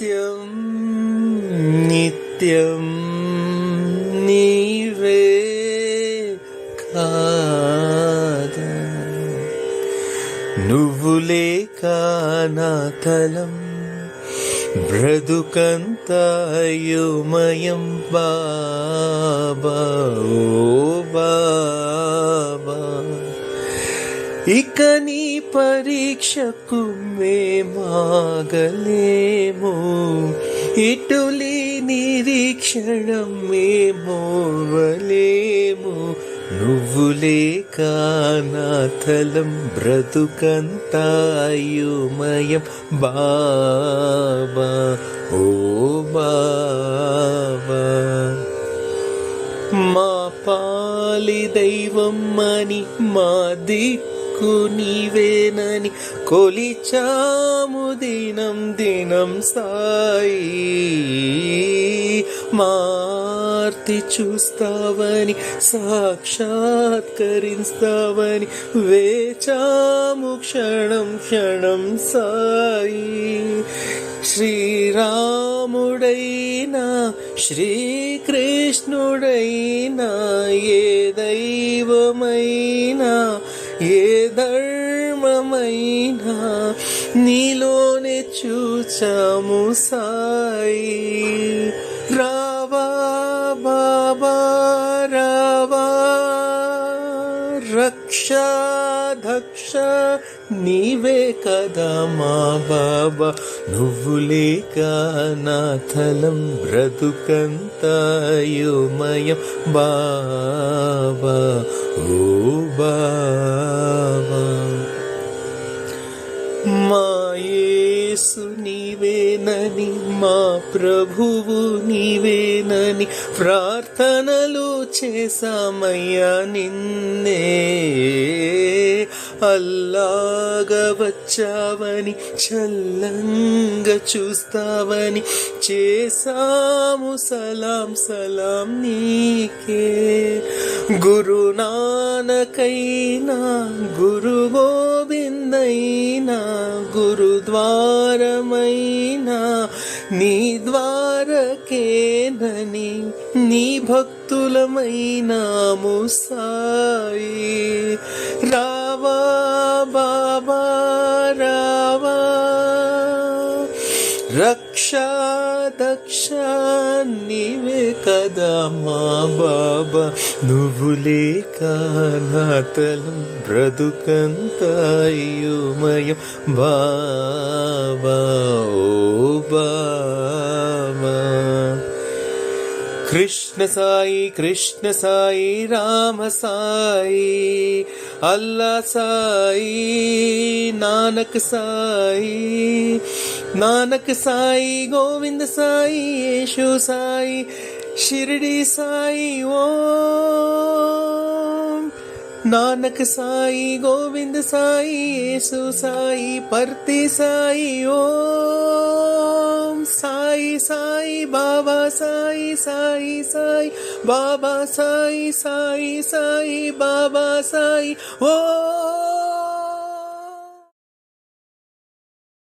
సత్యం నిత్యం నీవే కాదా, నువ్వు లేక నా తలం బ్రతుకంతా అయోమయం బాబా, ఓ బాబా. ఇక నీ పరీక్షకు మేమాగలేము, ఇటులి నిరీక్షణం మేమోవలేము. నువ్వు లేక నా తలం బ్రతుకంతా అయోమయం బాబా, ఓ బాబా. మా పాలి దైవం అని మా దిక్కు నీవేనని కొలిచాము దినం దినం సాయి. మార్తి చూస్తావని సాక్షాత్కరిస్తావని వేచాము క్షణం క్షణం సాయి. శ్రీరాముడైనా శ్రీకృష్ణుడైనా ఏ దైవమైనా ఏ ధర్మమైనా నీలోనే చూచాము సాయి. రావా బాబా రావా, రక్ష దక్ష నీవే కదా మా బాబా. నువ్వు లేక నా తలం బ్రతుకంతా అయోమయం బాబా, ఓ బాబా. మా యేసు నీవేనని మా ప్రభువు నీవేనని ప్రార్థనలు చేశామయ్యా నిన్నే. అల్లాగా వచ్చావని చల్లంగా చూస్తావని చేసాము సలాం సలాం నీకే. గురు నానకైనా గురు గోవిందైనా గురుద్వారమైనా నీ ద్వారకేనని నీ భక్తులమైనాము సాయి. రావా బాబా రావా, రక్ష దక్ష నీవే కదా మా బాబా. నువ్వు లేక నా తలం బ్రతుకంతా అయోమయం బాబా, ఓ బాబా. కృష్ణ సాయి కృష్ణ సాయి రామ సాయి, అల్లా సాయి నానక్ సాయి, నానక్ సాయి గోవింద సాయి యేషు సాయి షిరిడి సాయి ఓం. నానక్ సాయి గోవింద సాయి యేసు సాయి పర్తి సాయి ఓం. సాయి సాయి బాబా సాయి సాయి సాయి బాబా సాయి సాయి సాయి బాబా సాయి ఓం.